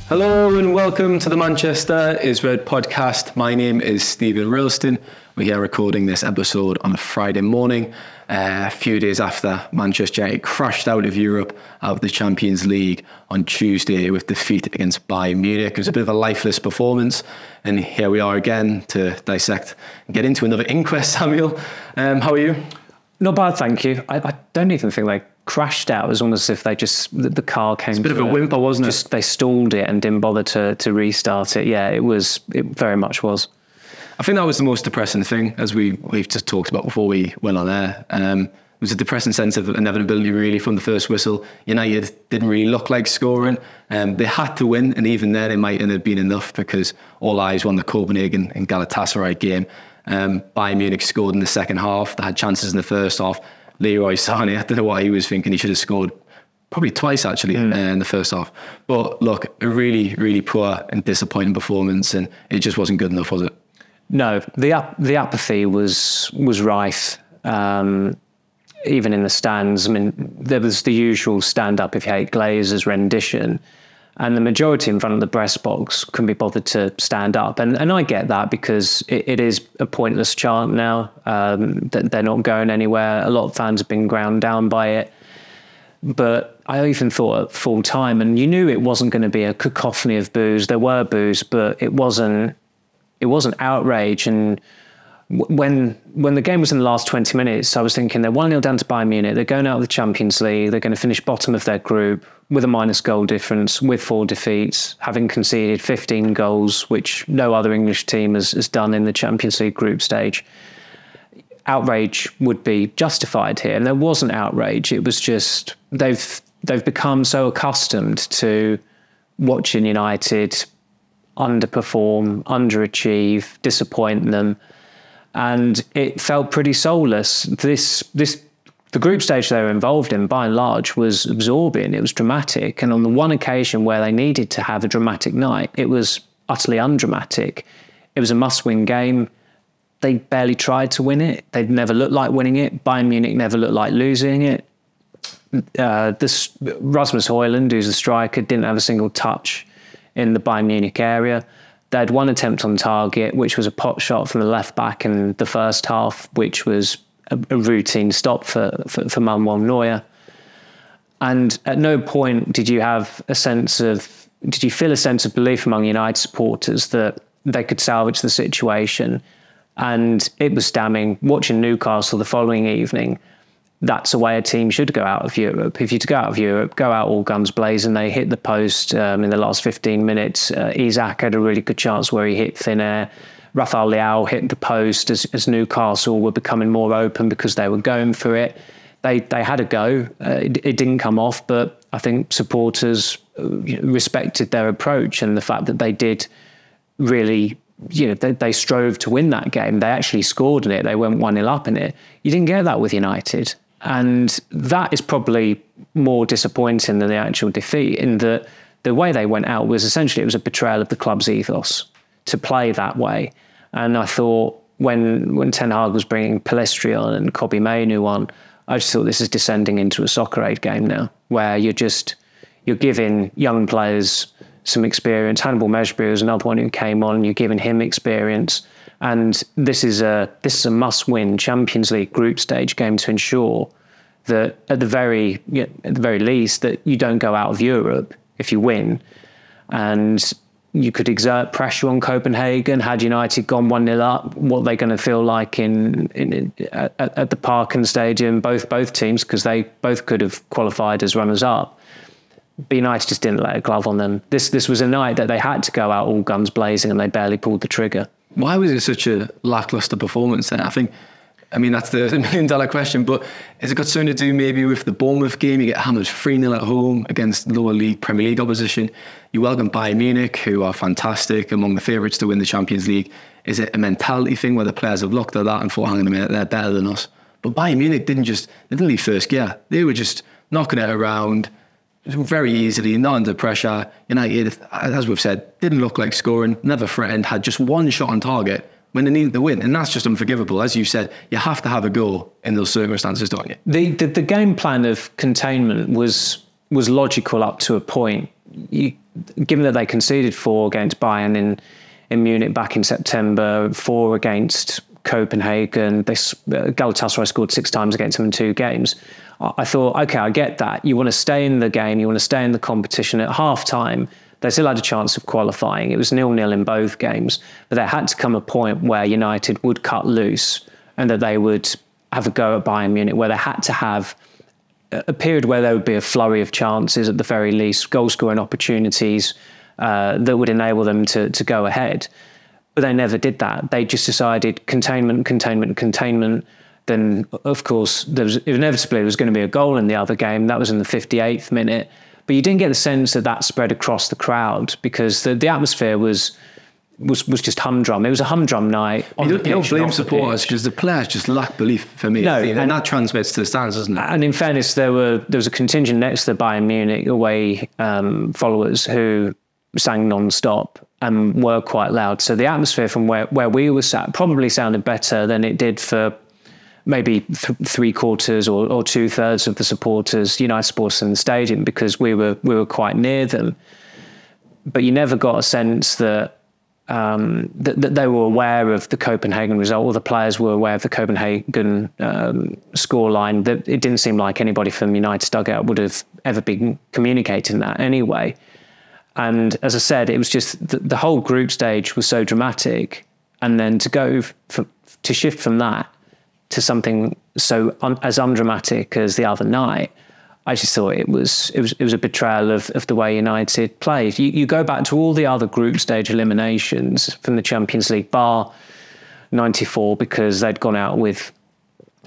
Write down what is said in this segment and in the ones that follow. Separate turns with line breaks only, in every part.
Hello and welcome to the Manchester is Red podcast. My name is Steven Railston. We're here recording this episode on a Friday morning, a few days after Manchester United crashed out of Europe, out of the Champions League on Tuesday with defeat against Bayern Munich. It was a bit of a lifeless performance, and here we are again to dissect and get into another inquest. Samuel, how are you?
Not bad, thank you. I don't even think they crashed out. It was almost as if the car came.
It's a bit of a whimper, wasn't it?
They stalled it and didn't bother to restart it. Yeah, it very much was.
I think that was the most depressing thing, as we've just talked about before we went on air. It was a depressing sense of inevitability, really, from the first whistle. United didn't really look like scoring. They had to win, and even there, it mightn't have been enough because all eyes were on the Copenhagen and Galatasaray game. Bayern Munich scored in the second half. They had chances in the first half. Leroy Sané, I don't know what he was thinking. He should have scored probably twice, actually, in the first half. But look, a really, really poor and disappointing performance, and it just wasn't good enough, was it?
No, the apathy was rife, even in the stands. I mean, there was the usual stand up if you hate Glazer's rendition, and the majority in front of the press box couldn't be bothered to stand up. And I get that because it is a pointless chant now. That they're not going anywhere. A lot of fans have been ground down by it. But I even thought at full time, and you knew it wasn't going to be a cacophony of boos. There were boos, but it wasn't outrage. And when the game was in the last 20 minutes, I was thinking they're 1-0 down to Bayern Munich. They're going out of the Champions League. They're going to finish bottom of their group with a minus goal difference, with 4 defeats, having conceded 15 goals, which no other English team has done in the Champions League group stage. Outrage would be justified here. And there wasn't outrage. It was just they've become so accustomed to watching United underperform, underachieve, disappoint them. And it felt pretty soulless. The group stage they were involved in, by and large, was absorbing. It was dramatic. And on the one occasion where they needed to have a dramatic night, it was utterly undramatic. It was a must-win game. They barely tried to win it. They'd never looked like winning it. Bayern Munich never looked like losing it. Rasmus Højlund, who's the striker, didn't have a single touch in the Bayern Munich area. They had one attempt on target, which was a pot shot from the left back in the first half, which was a routine stop for Manuel Neuer. And at no point did you feel a sense of belief among United supporters that they could salvage the situation. And it was damning. Watching Newcastle the following evening, that's the way a team should go out of Europe. If you're to go out of Europe, go out all guns blazing. They hit the post in the last 15 minutes. Isak had a really good chance where he hit thin air. Rafael Leao hit the post as Newcastle were becoming more open because they were going for it. They had a go. It didn't come off, but I think supporters respected their approach and the fact that they did really, they strove to win that game. They actually scored in it. They went 1-0 up in it. You didn't get that with United. And that is probably more disappointing than the actual defeat, in that the way they went out was essentially, it was a betrayal of the club's ethos to play that way. And I thought when Ten Hag was bringing Pellistri on and Kobbie Mainoo on, I just thought this is descending into a soccer aid game now, where you're giving young players some experience. Hannibal Mejbri was another one who came on. You're giving him experience. And this is a must-win Champions League group stage game to ensure that at the very least that you don't go out of Europe if you win. And you could exert pressure on Copenhagen. Had United gone 1-0 up, what are they going to feel like at the Parken Stadium? Both teams, because they both could have qualified as runners-up. But United just didn't let a glove on them. This was a night that they had to go out all guns blazing, and they barely pulled the trigger.
Why was it such a lacklustre performance then? I mean, that's the $1 million question, but has it got something to do maybe with the Bournemouth game? You get hammered 3-0 at home against lower league, Premier League opposition. You welcome Bayern Munich, who are fantastic, among the favourites to win the Champions League. Is it a mentality thing where the players have looked at that and thought, hang on a minute, they're better than us? But Bayern Munich didn't leave first gear. They were just knocking it around very easily, not under pressure. United, as we've said, didn't look like scoring, never threatened, had just one shot on target when they needed the win. And that's just unforgivable. As you said, you have to have a goal in those circumstances, don't you?
The game plan of containment was logical up to a point. You given that they conceded 4 against Bayern in Munich back in September, 4 against Copenhagen, Galatasaray scored 6 times against them in 2 games. I thought, okay, I get that. You want to stay in the game, you want to stay in the competition. At half-time, they still had a chance of qualifying. It was 0-0 in both games, but there had to come a point where United would cut loose and that they would have a go at Bayern Munich, where they had to have a period where there would be a flurry of chances, at the very least, goal-scoring opportunities that would enable them to go ahead. But they never did that. They just decided containment. Then, of course, inevitably there was going to be a goal in the other game. That was in the 58th minute. But you didn't get the sense that spread across the crowd, because the atmosphere was just humdrum. It was a humdrum night.
You don't blame supporters, because the players just lack belief, for me.
No,
and that transmits to the stands, doesn't it?
And in fairness, there was a contingent next to the Bayern Munich away followers who sang non-stop and were quite loud. So the atmosphere from where we were sat probably sounded better than it did for maybe 3/4 or 2/3 of the supporters, United supporters in the stadium, because we were quite near them. But you never got a sense that that they were aware of the Copenhagen result, or the players were aware of the Copenhagen scoreline. That it didn't seem like anybody from United's dugout would have ever been communicating that anyway. And as I said, it was just the whole group stage was so dramatic, and then to shift from that to something so as undramatic as the other night, I just thought it was a betrayal of the way United played. You go back to all the other group stage eliminations from the Champions League, bar 94, because they'd gone out with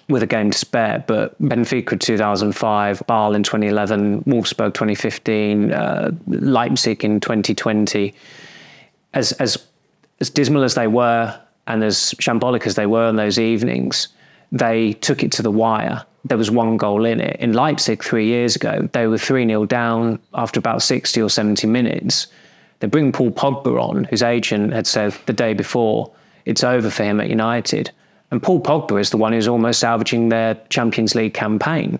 a game to spare, but Benfica 2005, Basel in 2011, Wolfsburg 2015, Leipzig in 2020, as dismal as they were and as shambolic as they were on those evenings, they took it to the wire. There was 1 goal in it. In Leipzig 3 years ago, they were 3-0 down after about 60 or 70 minutes. They bring Paul Pogba on, whose agent had said the day before, it's over for him at United. And Paul Pogba is the one who's almost salvaging their Champions League campaign.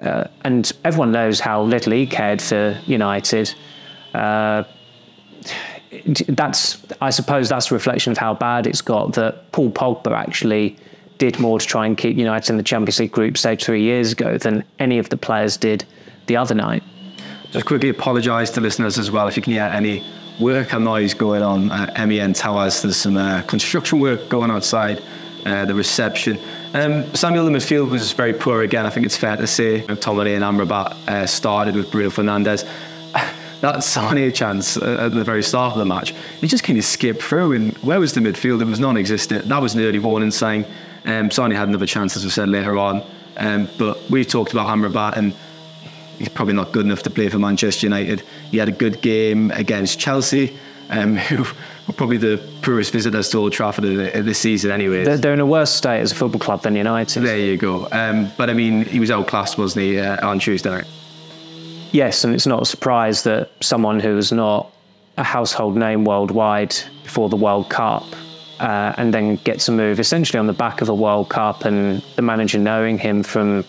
And everyone knows how little he cared for United. I suppose that's a reflection of how bad it's got, that Paul Pogba actually did more to try and keep United in the Champions League group stage 3 years ago than any of the players did the other night.
Just quickly apologise to listeners as well if you can hear any worker noise going on at MEN Towers. There's some construction work going outside the reception. Samuel, the midfield was very poor again. I think it's fair to say. Tomine and Amrabat started with Bruno Fernandes. That Sané chance at the very start of the match, he just kind of skipped through. And where was the midfield? It was non-existent. That was an early warning sign. Sané had another chance, as we said later on. But we've talked about Amrabat, and he's probably not good enough to play for Manchester United. He had a good game against Chelsea, who were probably the poorest visitors to Old Trafford this season anyway.
They're in a worse state as a football club than United.
There you go. But I mean, he was outclassed, wasn't he, on Tuesday night?
Yes, and it's not a surprise that someone who is not a household name worldwide before the World Cup and then gets a move essentially on the back of a World Cup, and the manager knowing him from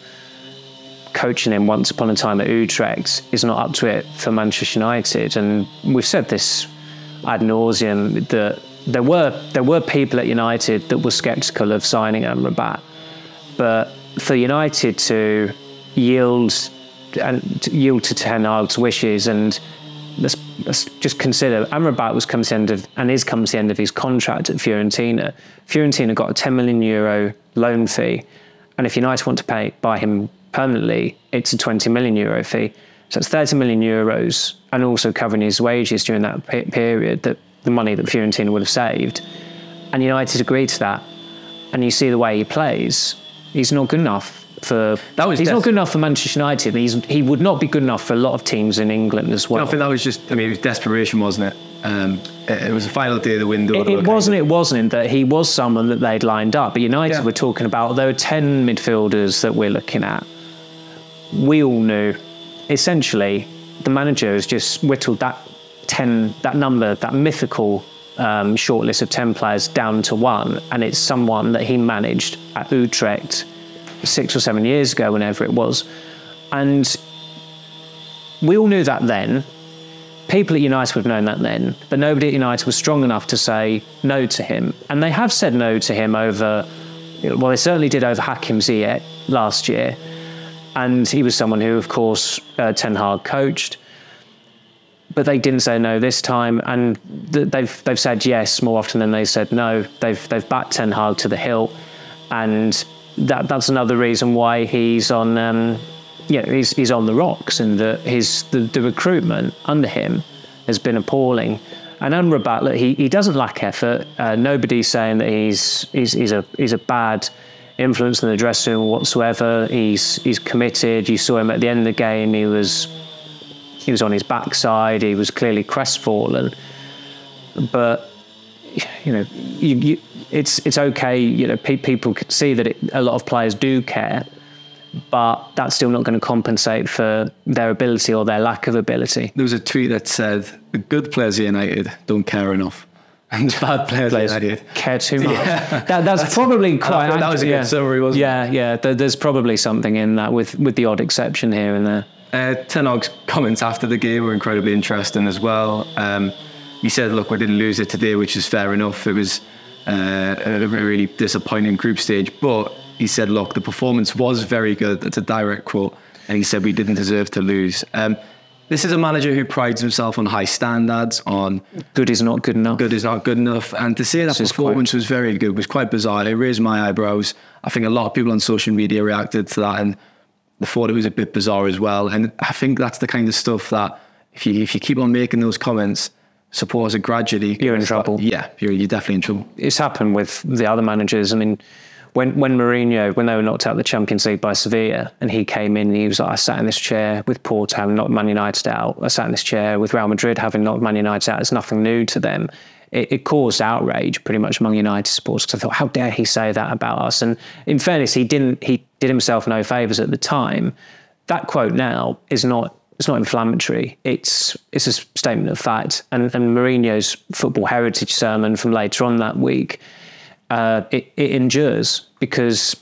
coaching him once upon a time at Utrecht is not up to it for Manchester United. And we've said this ad nauseum, that there were people at United that were sceptical of signing Amrabat, but for United to yield to Ten Hag's wishes, and let's just consider Amrabat was coming to the end of, and is coming to the end of his contract at Fiorentina. Fiorentina got a €10 million loan fee, and if United want to buy him permanently, it's a €20 million fee. So it's €30 million, and also covering his wages during that period, that the money that Fiorentina would have saved. And United agreed to that. And you see the way he plays, he's not good enough for. He's not good enough for Manchester United. He would not be good enough for a lot of teams in England as well.
I think that was just. I mean, it was desperation, wasn't it? It was the final day of the window.
It wasn't that he was someone that they'd lined up. But United were talking about, there were 10 midfielders that we're looking at. We all knew, essentially, the manager has just whittled that mythical shortlist of 10 players down to 1, and it's someone that he managed at Utrecht 6 or 7 years ago, whenever it was. And we all knew that then. people at United would have known that then, but nobody at United was strong enough to say no to him. And they have said no to him over, well, they certainly did over Hakim Ziyech last year. And he was someone who, of course, Ten Hag coached. But they didn't say no this time. And they've said yes more often than they said no. They've backed Ten Hag to the hilt. And that's another reason why he's on... he's on the rocks, and that the recruitment under him has been appalling. And Amrabat, look, he doesn't lack effort. Nobody's saying that he's a bad influence in the dressing room whatsoever. He's committed. You saw him at the end of the game. He was on his backside. He was clearly crestfallen. But it's okay. People could see that a lot of players do care. But that's still not going to compensate for their ability or their lack of ability.
There was a tweet that said, the good players at United don't care enough. And the bad players at United
care too much.
Yeah.
That's probably quite...
That was a good summary, wasn't it?
Yeah. There's probably something in that with the odd exception here and there.
Ten Hag's comments after the game were incredibly interesting as well. He said, look, we didn't lose it today, which is fair enough. It was a really disappointing group stage, but... He said, look, the performance was very good. That's a direct quote. And he said, we didn't deserve to lose. This is a manager who prides himself on high standards, on...
Good is not good enough.
Good is not good enough. And to say that performance was very good was quite bizarre. It raised my eyebrows. I think a lot of people on social media reacted to that and they thought it was a bit bizarre as well. And I think that's the kind of stuff that if you keep on making those comments, supporters are gradually...
You're in trouble.
Yeah, you're definitely in trouble.
It's happened with the other managers. I mean... When Mourinho, when they were knocked out of the Champions League by Sevilla, and he came in and he was like, I sat in this chair with Porto having knocked Man United out. I sat in this chair with Real Madrid having knocked Man United out. It's nothing new to them. It caused outrage pretty much among United supporters because I thought, how dare he say that about us? And in fairness, he did himself no favours at the time. That quote now is not... It's not inflammatory. It's a statement of fact. And Mourinho's football heritage sermon from later on that week... It endures because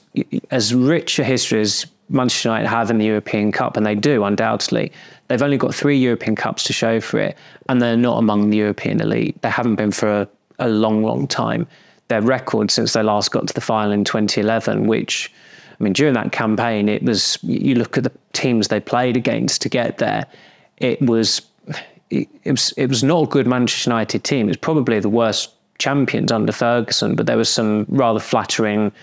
as rich a history as Manchester United have in the European Cup, and they do undoubtedly, they've only got 3 European Cups to show for it, and they're not among the European elite. They haven't been for a long, long time. Their record since they last got to the final in 2011, which, I mean, during that campaign, it was, you look at the teams they played against to get there, it was not a good Manchester United team. It's probably the worst champions under Ferguson, but there was some rather flattering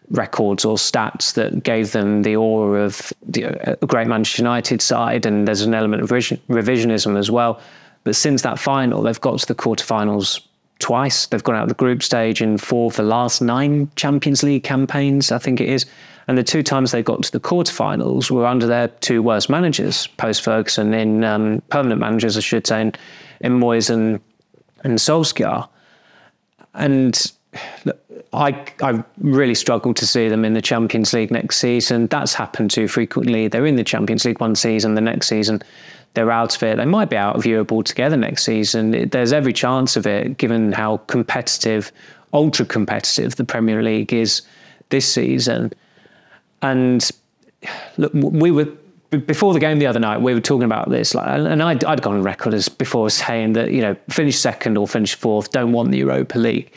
records or stats that gave them the aura of a great Manchester United side, and there's an element of revisionism as well. But since that final, they've got to the quarterfinals twice. They've gone out of the group stage in 4 of the last 9 Champions League campaigns, I think it is. And the 2 times they got to the quarterfinals were under their 2 worst managers, post-Ferguson, in permanent managers, I should say, in Moyes and Solskjaer. And look, I really struggle to see them in the Champions League next season. That's happened too frequently. They're in the Champions League one season, the next season they're out of it. They might be out of Europe altogether next season. There's every chance of it, given how competitive, ultra competitive the Premier League is this season. And look, we were... Before the game the other night, we were talking about this, and I'd gone on record as before saying that, finish second or finish fourth, don't want the Europa League.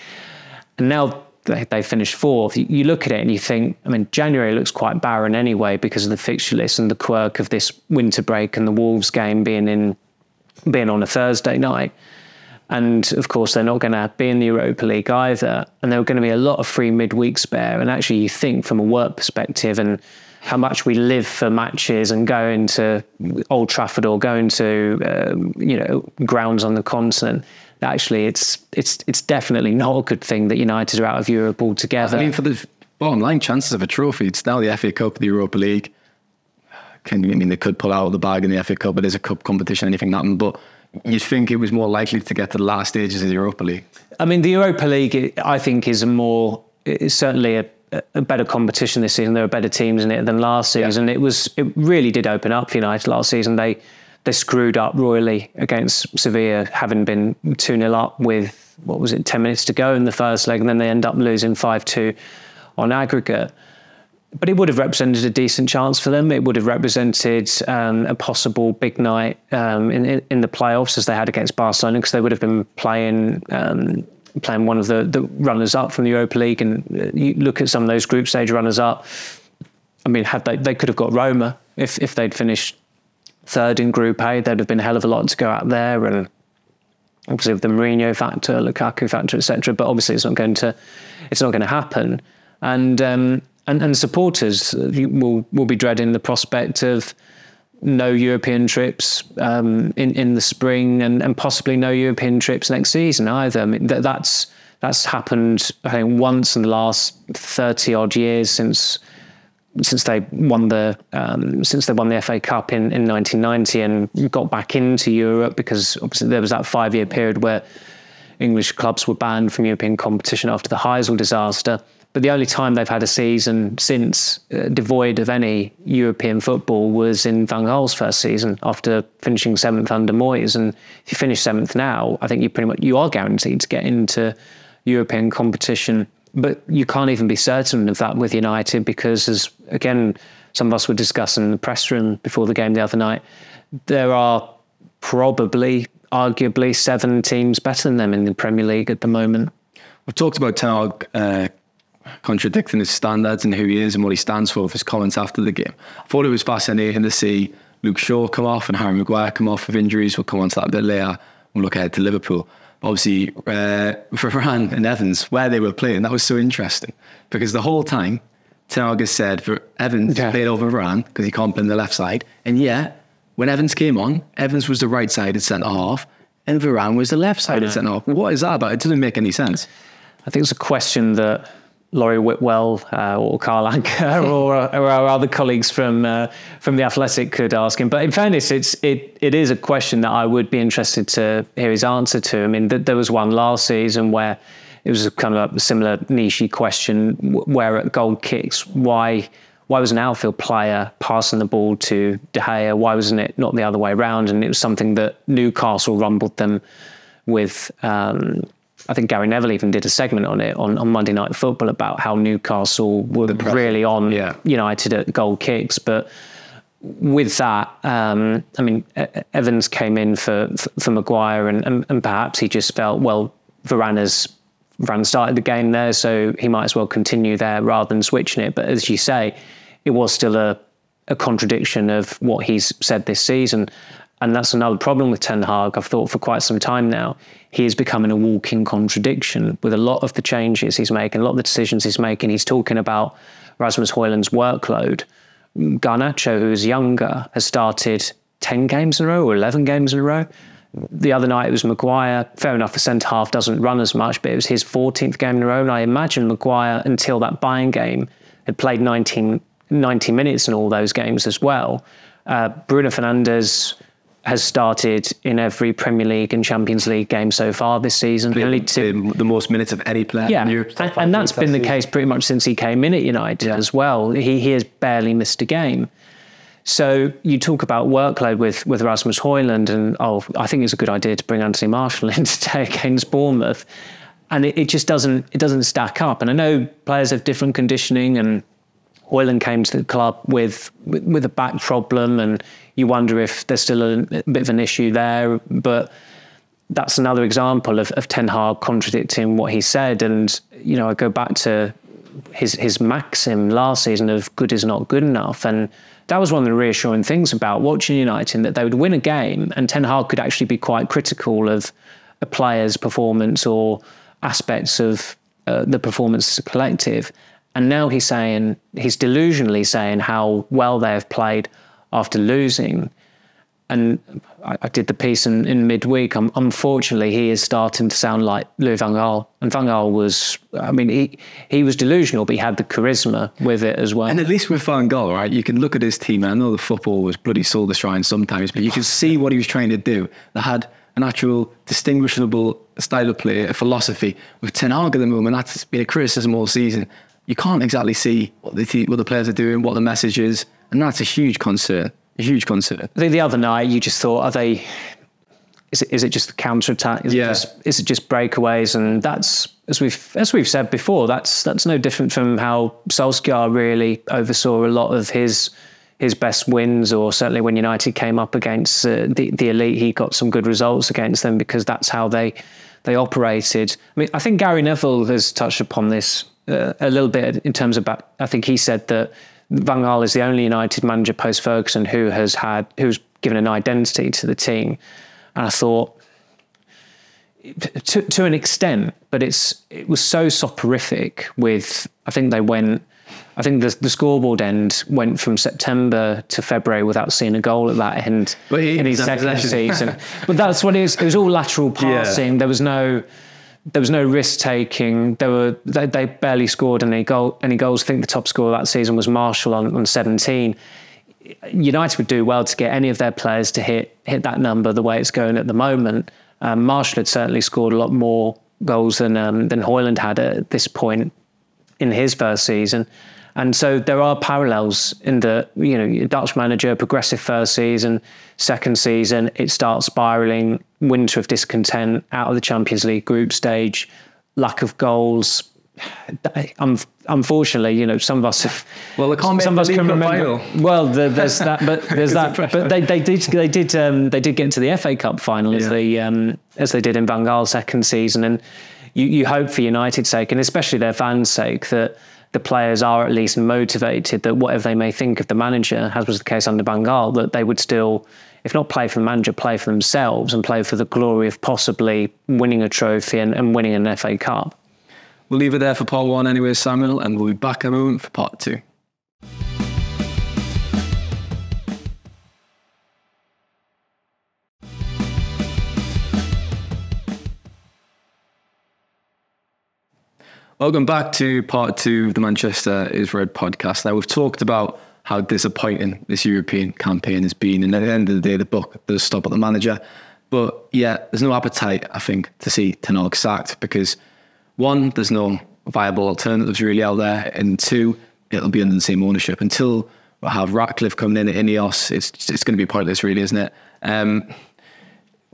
And now they finished fourth. You look at it and you think, I mean, January looks quite barren anyway because of the fixture list and the quirk of this winter break and the Wolves game being on a Thursday night. And of course, they're not going to be in the Europa League either. And there are going to be a lot of free midweek spare. And actually, you think from a work perspective and how much we live for matches and going to Old Trafford or going to grounds on the continent. Actually, it's definitely not a good thing that United are out of Europe altogether.
I mean, for the bottom line, chances of a trophy, it's now the FA Cup, the Europa League. They could pull out of the bag in the FA Cup, but there's a cup competition, anything can happen. But you'd think it was more likely to get to the last stages of the Europa League. I
mean, the Europa League, I think, is certainly a better competition this season. There are better teams in it than last season. Yeah. It really did open up for United last season. They screwed up royally against Sevilla, having been 2-0 up with, 10 minutes to go in the first leg, and then they end up losing 5-2 on aggregate. But it would have represented a decent chance for them. It would have represented a possible big night in the playoffs, as they had against Barcelona, because they would have been playing one of the runners-up from the Europa League. And you look at some of those group stage runners-up. I mean, they could have got Roma if they'd finished third in Group A. There'd have been a hell of a lot to go out there, and obviously with the Mourinho factor, Lukaku factor, etc. But obviously it's not going to happen. And supporters will be dreading the prospect of no European trips in the spring, and possibly no European trips next season either. I mean, that's happened, I think, once in the last 30 odd years since they won the FA Cup in 1990 and got back into Europe, because obviously there was that 5-year period where English clubs were banned from European competition after the Heysel disaster. But the only time they've had a season since devoid of any European football was in Van Gaal's first season after finishing 7th under Moyes. And if you finish 7th now, I think you are guaranteed to get into European competition. But you can't even be certain of that with United, because, as again some of us were discussing in the press room before the game the other night, there are probably, arguably, 7 teams better than them in the Premier League at the moment.
We've talked about Ten Hag contradicting his standards and who he is and what he stands for with his comments after the game. I thought it was fascinating to see Luke Shaw come off and Harry Maguire come off with injuries. We'll come on to that a bit later. We'll look ahead to Liverpool. Obviously, for Varane and Evans, where they were playing, that was so interesting, because the whole time Ten Hag has said for Evans played over Varane because he can't play on the left side, and yet when Evans came on, Evans was the right-sided centre-half and Varane was the left-sided centre-half. What is that about? It doesn't make any sense. I think
it's a question that Laurie Whitwell or Carl Anker or our other colleagues from the Athletic could ask him. But in fairness, it is a question that I would be interested to hear his answer to. I mean, there was one last season where it was kind of a similar niche question, where at goal kicks, why was an outfield player passing the ball to De Gea? Why wasn't it not the other way around? And it was something that Newcastle rumbled them with. I think Gary Neville even did a segment on it on Monday Night Football about how Newcastle were really on United at goal kicks. But with that, I mean, Evans came in for Maguire, and perhaps he just felt, well, Varane started the game there, so he might as well continue there rather than switching it. But as you say, it was still a contradiction of what he's said this season. And that's another problem with Ten Hag. I've thought for quite some time now, he is becoming a walking contradiction with a lot of the changes he's making, a lot of the decisions he's making. He's talking about Rasmus Højlund's workload. Garnacho, who is younger, has started 10 games in a row or 11 games in a row. The other night it was Maguire. Fair enough, the centre-half doesn't run as much, but it was his 14th game in a row. And I imagine Maguire, until that Bayern game, had played 90 minutes in all those games as well. Bruno Fernandes has started in every Premier League and Champions League game so far this season.
The most minutes of any player in Europe.
And that's been the case pretty much since he came in at United as well. He has barely missed a game. So you talk about workload with Rasmus Højlund, and I think it's a good idea to bring Anthony Marshall in today against Bournemouth. And it just doesn't stack up. And I know players have different conditioning, and Højlund came to the club with a back problem, and you wonder if there's still a bit of an issue there. But that's another example of Ten Hag contradicting what he said. And, I go back to his maxim last season of good is not good enough. And that was one of the reassuring things about watching United, that they would win a game and Ten Hag could actually be quite critical of a player's performance or aspects of the performance as a collective. And now he's delusionally saying how well they have played after losing. And I did the piece in midweek. Unfortunately, he is starting to sound like Louis van Gaal. And Van Gaal was, he was delusional, but he had the charisma with it as well.
And at least with Van Gaal, right, you can look at his team. I know the football was bloody soul destroying sometimes, but you can see what he was trying to do. They had an actual distinguishable style of play, a philosophy. With Ten Hag at the moment, that's been a criticism all season. You can't exactly see what the players are doing, what the message is, and that's a huge concern. A huge concern.
I think the other night you just thought, is is it just the counter attack? Is it just breakaways? And that's, as we've said before, that's no different from how Solskjaer really oversaw a lot of his best wins, or certainly when United came up against the elite, he got some good results against them because that's how they operated. I mean, I think Gary Neville has touched upon this a little bit in terms of, I think he said that Van Gaal is the only United manager post Ferguson who's given an identity to the team. And I thought, to an extent, but it was so soporific with, I think the scoreboard end went from September to February without seeing a goal at that end in his second season. But that's what it is. It was all lateral passing. Yeah. There was no risk taking. They barely scored any goals. I think the top scorer that season was Marshall on 17. United would do well to get any of their players to hit that number the way it's going at the moment. Marshall had certainly scored a lot more goals than Højlund had at this point in his first season. And so there are parallels in the, Dutch manager, progressive first season, second season, it starts spiralling, winter of discontent, out of the Champions League group stage, lack of goals. Unfortunately, some of us have.
Well, some of us can remember.
Well, there's that, but there's that. But they did get into the FA Cup final as they did in Van Gaal's second season, and you hope for United's sake, and especially their fans' sake, that the players are at least motivated, that whatever they may think of the manager, as was the case under Van Gaal, that they would still, if not play for the manager, play for themselves and play for the glory of possibly winning a trophy and winning an FA Cup.
We'll leave it there for part one anyway, Samuel, and we'll be back in a moment for part two. Welcome back to part two of the Manchester is Red podcast. Now, we've talked about how disappointing this European campaign has been, and at the end of the day, the buck does stop at the manager. But yeah, there's no appetite, I think, to see Ten Hag sacked because, one, there's no viable alternatives really out there, and two, it'll be under the same ownership. Until we have Ratcliffe coming in at Ineos, it's going to be pointless really, isn't it?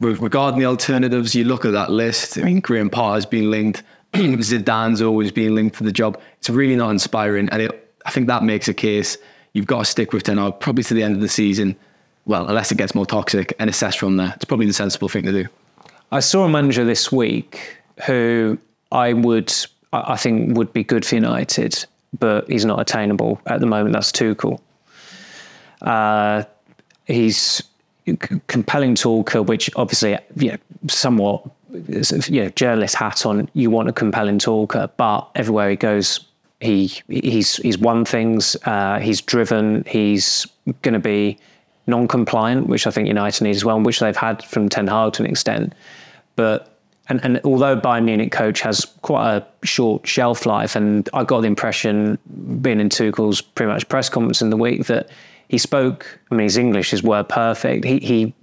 Regarding the alternatives, you look at that list. I mean, Graham Potter's been linked. Zidane's always been linked to the job. It's really not inspiring, and I think that makes a case. You've got to stick with Ten Hag probably to the end of the season. Well, unless it gets more toxic, and assess from there. It's probably the sensible thing to do. I
saw a manager this week who I think would be good for United, but he's not attainable at the moment. That's Tuchel. He's compelling talker, which obviously, somewhat, journalist hat on. You want a compelling talker, but everywhere he goes, he's won things. He's driven. He's going to be non-compliant, which I think United need as well, and which they've had from Ten Hag to an extent. But and although Bayern Munich coach has quite a short shelf life, and I got the impression, being in Tuchel's pretty much press conference in the week, that he spoke. I mean, his English is word perfect. He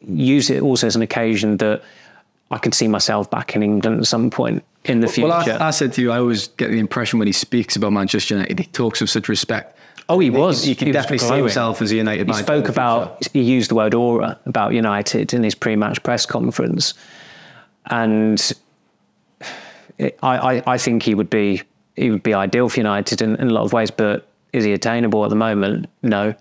used it also as an occasion that I could see myself back in England at some point in the future.
Well, I said to you, I always get the impression when he speaks about Manchester United, he talks with such respect.
Oh, he was.
He could definitely see himself as a United manager.
He used the word aura about United in his pre-match press conference. And I think he would be ideal for United in a lot of ways, but is he attainable at the moment? No.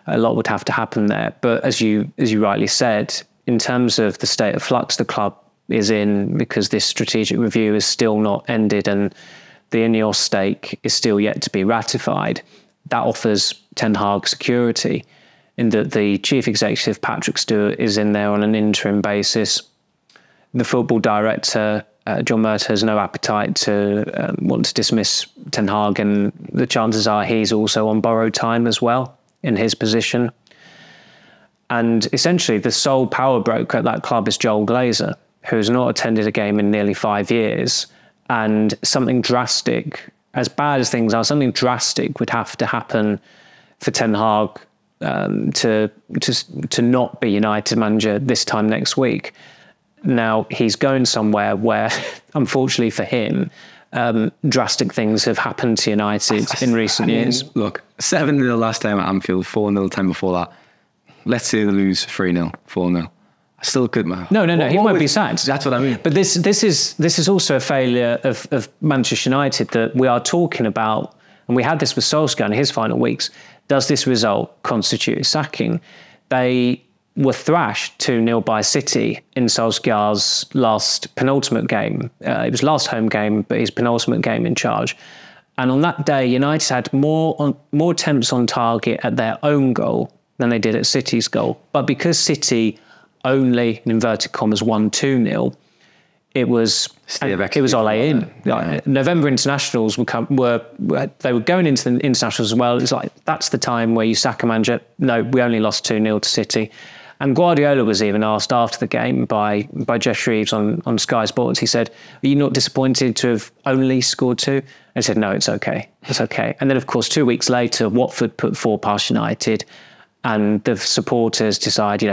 A lot would have to happen there. But as you rightly said, in terms of the state of flux the club is in, because this strategic review is still not ended and the Ineos stake is still yet to be ratified, that offers Ten Hag security in that the chief executive, Patrick Stewart, is in there on an interim basis. The football director, John Murtagh, has no appetite to want to dismiss Ten Hag, and the chances are he's also on borrowed time as well in his position. And essentially the sole power broker at that club is Joel Glazer, who has not attended a game in nearly 5 years. And something drastic, as bad as things are, something drastic would have to happen for Ten Hag to not be United manager this time next week. Now, he's going somewhere where, unfortunately for him, drastic things have happened to United in recent years.
Look, 7-0 last time at Anfield, 4-0 the time before that. Let's say they lose 3-0, 4-0. I still could, man.
No, he won't be sacked.
That's what I mean.
But this is also a failure of Manchester United that we are talking about, and we had this with Solskjaer in his final weeks. Does this result constitute a sacking? They were thrashed 2-0 by City in Solskjaer's last penultimate game. It was last home game, but his penultimate game in charge. And on that day, United had more attempts on target at their own goal than they did at City's goal. But because City only, in inverted commas, won 2-0, it was all in.
Yeah.
November internationals were going into the internationals as well. It's like, that's the time where you sack a manager. No, we only lost 2-0 to City. And Guardiola was even asked after the game by Jeff Reeves on Sky Sports. He said, "Are you not disappointed to have only scored 2?" And he said, "No, it's okay. It's okay." And then, of course, 2 weeks later, Watford put 4 past United, and the supporters decide,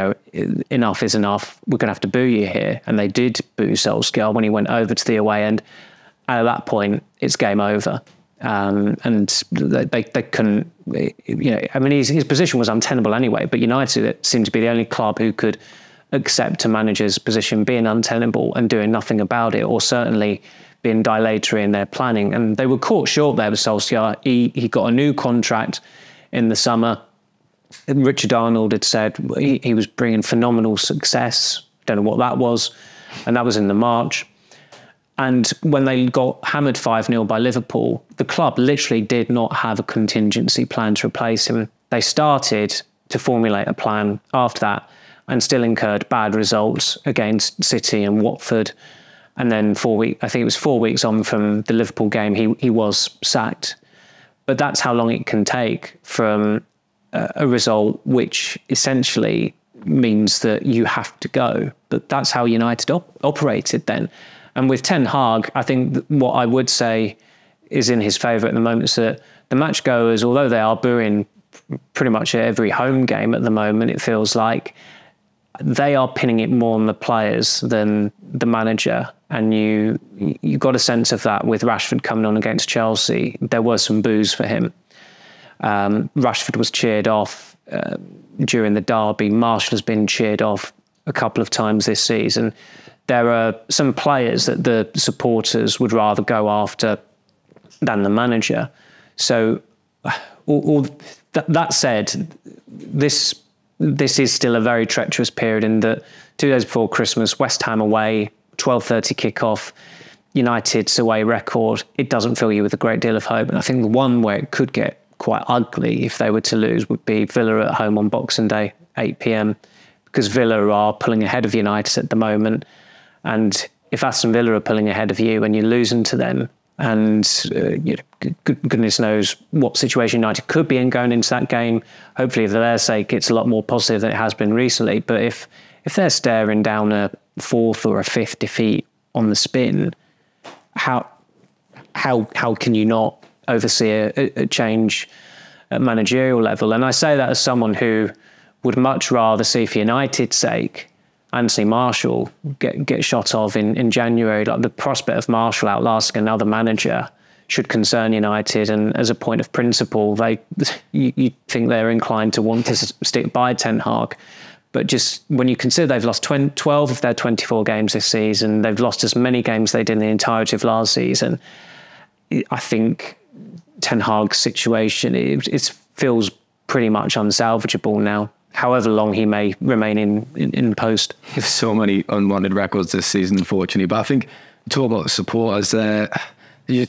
enough is enough. We're going to have to boo you here. And they did boo Solskjaer when he went over to the away end. And at that point, it's game over. And they couldn't, his position was untenable anyway, but United seemed to be the only club who could accept a manager's position being untenable and doing nothing about it, or certainly being dilatory in their planning. And they were caught short there with Solskjaer. He got a new contract in the summer. Richard Arnold had said he was bringing phenomenal success. Don't know what that was. And that was in the March. And when they got hammered 5-0 by Liverpool, the club literally did not have a contingency plan to replace him. They started to formulate a plan after that and still incurred bad results against City and Watford. And then 4 weeks on from the Liverpool game, he was sacked. But that's how long it can take from a result which essentially means that you have to go. But that's how United operated then. And with Ten Hag, I think what I would say is in his favour at the moment is that the match goers, although they are booing pretty much every home game at the moment, it feels like they are pinning it more on the players than the manager. And you got a sense of that with Rashford coming on against Chelsea. There were some boos for him. Rashford was cheered off during the derby. Marshall has been cheered off a couple of times this season. There are some players that the supporters would rather go after than the manager. So, that said, this is still a very treacherous period in that 2 days before Christmas, West Ham away, 12:30 kickoff, United's away record. It doesn't fill you with a great deal of hope. And I think the one where it could get quite ugly if they were to lose would be Villa at home on Boxing Day, 8 p.m, because Villa are pulling ahead of United at the moment. And if Aston Villa are pulling ahead of you and you're losing to them, and goodness knows what situation United could be in going into that game, hopefully for their sake it's a lot more positive than it has been recently. But if they're staring down a 4th or a 5th defeat on the spin, how can you not oversee a change at managerial level? And I say that as someone who would much rather see, for United's sake, Anthony Marshall get shot of in January. Like, the prospect of Marshall outlasting another manager should concern United. And as a point of principle, you think they're inclined to want to stick by Ten Hag. But just when you consider they've lost 12 of their 24 games this season, they've lost as many games as they did in the entirety of last season, I think Ten Hag's situation, it feels pretty much unsalvageable now, however long he may remain in post.
There's so many unwanted records this season, unfortunately. But I think, talk about supporters, they're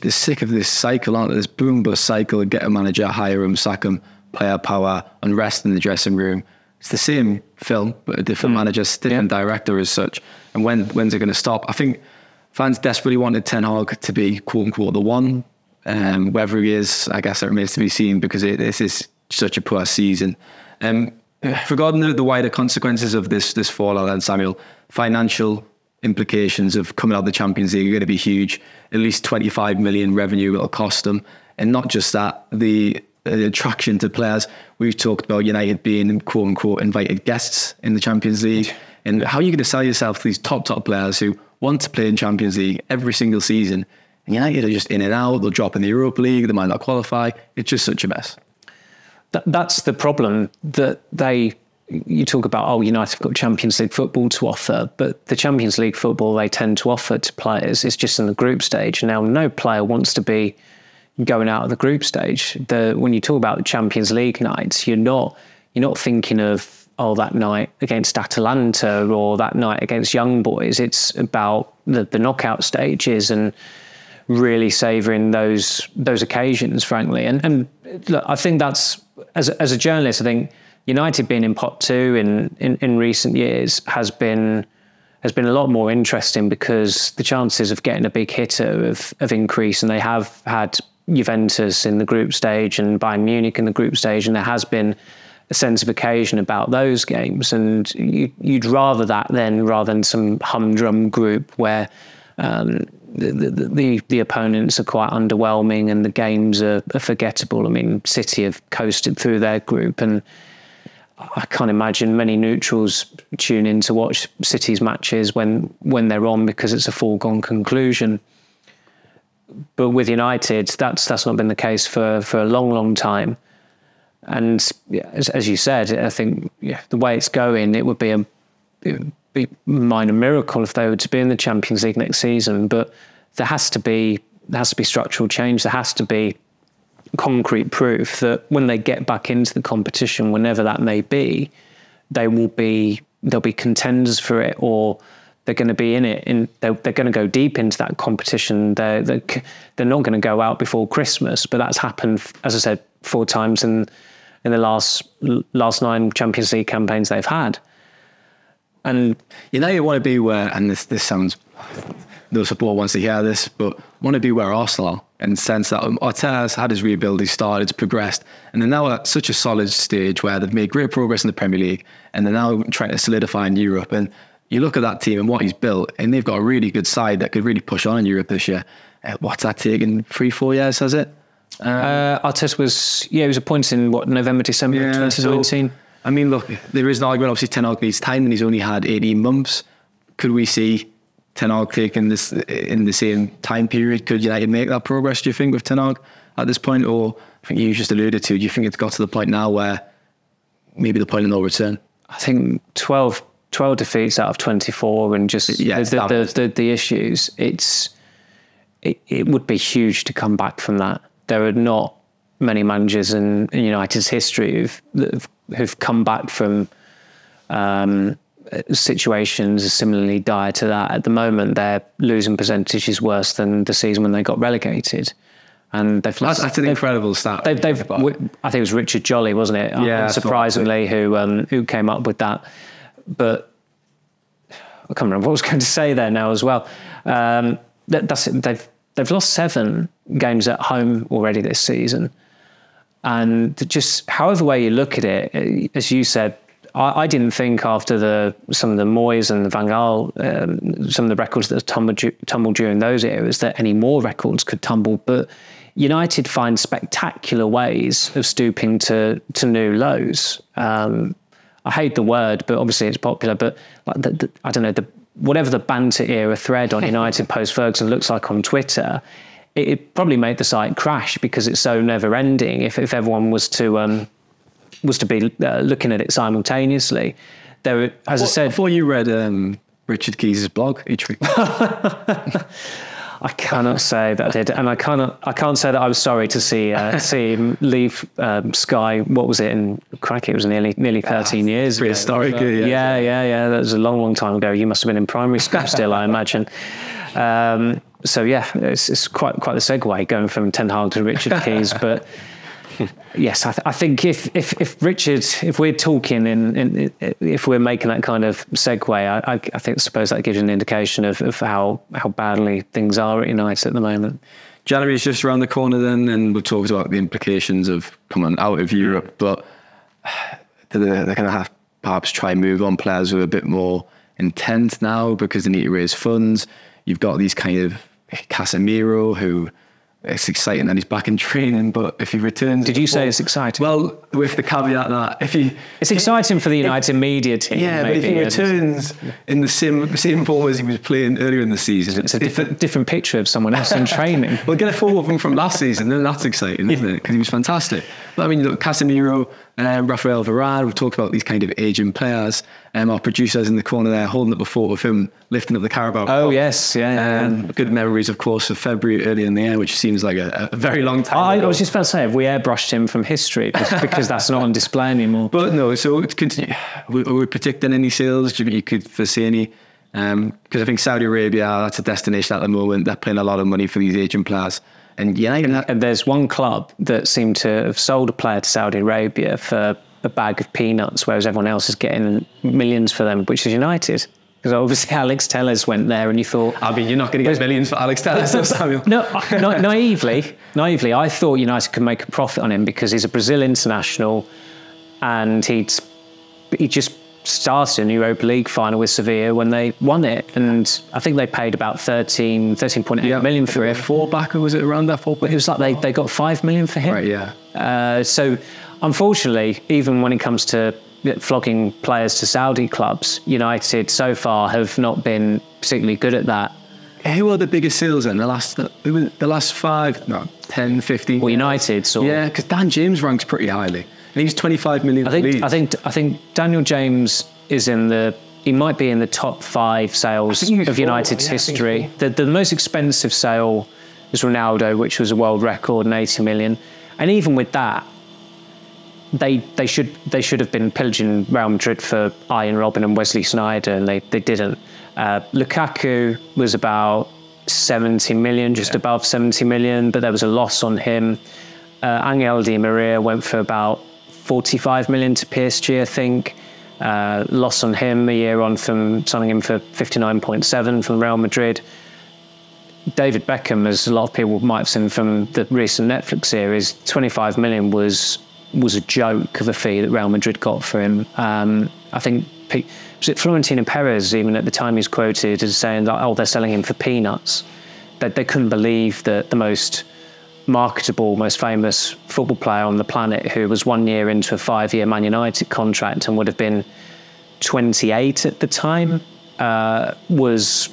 sick of this cycle, aren't they? This boom bust cycle, get a manager, hire him, sack him, player power, unrest in the dressing room. It's the same film, but a different manager, different director as such. And when's it going to stop? I think fans desperately wanted Ten Hag to be, quote unquote, the one. Whether he is, I guess it remains to be seen, because this is such a poor season. Regarding the wider consequences of this fallout, then, Samuel, financial implications of coming out of the Champions League are going to be huge. At least 25 million revenue it'll cost them. And not just that, the attraction to players. We've talked about United being, quote unquote, invited guests in the Champions League. And how are you going to sell yourself to these top players who want to play in Champions League every single season? And United are just in and out. They'll drop in the Europa League. They might not qualify. It's just such a mess.
That's the problem, that they you talk about, oh, United have got Champions League football to offer, but the Champions League football they tend to offer to players is just in the group stage. Now, no player wants to be going out of the group stage. When you talk about the Champions League nights, you're not thinking of, oh, that night against Atalanta or that night against Young Boys. It's about the knockout stages and really savouring those occasions, frankly. And look, I think that's, as a journalist, I think United being in pot 2 in recent years has been a lot more interesting, because the chances of getting a big hitter have increased, and they have had Juventus in the group stage and Bayern Munich in the group stage, and there has been a sense of occasion about those games. And you'd rather that rather than some humdrum group where the opponents are quite underwhelming and the games are forgettable. I mean, City have coasted through their group, and I can't imagine many neutrals tune in to watch City's matches when they're on, because it's a foregone conclusion. But with United, that's not been the case for a long, long time. And as you said, I think the way it's going, it would be a minor miracle if they were to be in the Champions League next season. But there has to be structural change. There has to be concrete proof that when they get back into the competition, whenever that may be, they'll be contenders for it, or they're going to be in it, and they're going to go deep into that competition. They're not going to go out before Christmas. But that's happened, as I said, 4 times in the last 9 Champions League campaigns they've had. And
you want to be where, and this sounds, no support wants to hear this, but want to be where Arsenal are, in the sense that Arteta's had his rebuild, he started, it's progressed, and they're now at such a solid stage where they've made great progress in the Premier League, and they're now trying to solidify in Europe. And you look at that team and what he's built, and they've got a really good side that could really push on in Europe this year. What's that taken? 3-4 years, has it?
Arteta was appointed in November, December 2019.
So, I mean, look, there is an argument. Obviously, Ten Hag needs time, and he's only had 18 months. Could we see Ten Hag taking this in the same time period? Could United make that progress, do you think, with Ten Hag at this point? Or I think you just alluded to, do you think it's got to the point now where maybe the point of no return?
I think 12 defeats out of 24, and just the issues. It would be huge to come back from that. There are not many managers in United's history who've come back from situations similarly dire to that. At the moment, their losing percentage is worse than the season when they got relegated. And they've lost. That's
an incredible stat.
I think it was Richard Jolly, wasn't it?
Yeah,
surprisingly, who came up with that. But I can't remember what I was going to say there now as well. That's it. They've lost 7 games at home already this season. And just however way you look at it, as you said, I didn't think after some of the Moyes and the Van Gaal, some of the records that tumbled during those eras, that any more records could tumble. But United find spectacular ways of stooping to new lows. I hate the word, but obviously it's popular. But I don't know, whatever the banter era thread on United post-Ferguson looks like on Twitter, it probably made the site crash, because it's so never-ending. If everyone was to be looking at it simultaneously, I thought
you read Richard Keys' blog each week.
I cannot say that I did, and I can't say that I was sorry to see him leave Sky. What was it? In crikey, it was nearly 13 years.
Prehistoric.
Yeah. That was a long, long time ago. You must have been in primary school still, I imagine. So yeah, it's quite the segue going from Ten Hag to Richard Keys, but. Yes, I think if Richard, if we're talking if we're making that kind of segue, I suppose that gives you an indication of how badly things are at United at the moment.
January is just around the corner then, and we've talked about the implications of coming out of Europe, but they're going to have perhaps try and move on players who are a bit more intent now because they need to raise funds. You've got these kind of Casemiro who... It's exciting that he's back in training, but if he returns...
Did you say it's exciting?
Well, with the caveat that if he...
It's exciting for the United media team.
Yeah, maybe, but if he returns in the same form as he was playing earlier in the season...
It's a different picture of someone else in training.
We'll get a photo of him from last season, then that's exciting, isn't it? Because he was fantastic. But I mean, look, Casemiro, Rafael Varane. We've talked about these kind of aging players. Our producer's in the corner there holding up a photo of him lifting up the Carabao Cup.
Oh, yes, yeah.
Good memories, of course, of February early in the year, which seems like a very long time ago.
I was just about to say, have we airbrushed him from history? Because that's not on display anymore.
But no, so to continue, are we predicting any sales? Do you think you could foresee any? Because I think Saudi Arabia, that's a destination at the moment. They're paying a lot of money for these aging players. And
and there's one club that seemed to have sold a player to Saudi Arabia for a bag of peanuts, whereas everyone else is getting millions for them, which is United. Because obviously Alex Tellez went there, and you thought,
I mean, you're not going to get millions for Alex Tellez, Samuel.
No, naively, I thought United could make a profit on him because he's a Brazil international, and he just started in the Europa League final with Sevilla when they won it, and I think they paid about 13.8 million for it.
Fullback, or was it around that fullback?
It was like they got 5 million for him.
Right, yeah.
So unfortunately, even when it comes to flogging players to Saudi clubs, United so far have not been particularly good at that.
Who are the biggest sales in the last 10, 15?
Well, United, sort of.
Yeah, because Dan James ranks pretty highly. And he's 25 million.
I think Daniel James is he might be in the top 5 sales of United's history. The most expensive sale is Ronaldo, which was a world record, and 80 million. And even with that, they should have been pillaging Real Madrid for Ian Robben and Wesley Sneijder, and they didn't. Lukaku was about 70 million, just above 70 million, but there was a loss on him. Angel Di Maria went for about 45 million to PSG, I think. Loss on him a year on from signing him for 59.7 from Real Madrid. David Beckham, as a lot of people might have seen from the recent Netflix series, 25 million was a joke of a fee that Real Madrid got for him. I think, was it Florentino Perez, even at the time he's quoted as saying that, they're selling him for peanuts. That they couldn't believe that the most marketable, most famous football player on the planet, who was 1 year into a 5-year Man United contract and would have been 28 at the time, was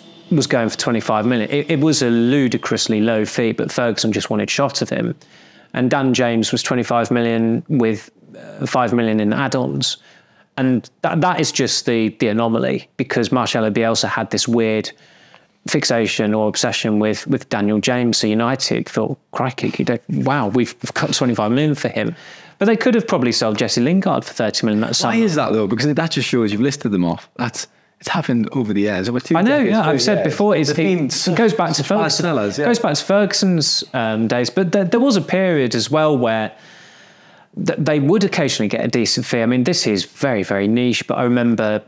going for 25 million. It was a ludicrously low fee, but Ferguson just wanted shot of him. And Dan James was 25 million with 5 million in add-ons. And that is just the anomaly, because Marcelo Bielsa had this weird fixation or obsession with Daniel James. So United thought, crikey, wow, we've got 25 million for him. But they could have probably sold Jesse Lingard for 30 million that summer.
Why is that though? Because that just shows you've listed them off. It's happened over the years.
I know, yeah. I've said before, it goes back to Ferguson. It goes back to Ferguson's days. But there was a period as well where they would occasionally get a decent fee. I mean, this is very, very niche, but I remember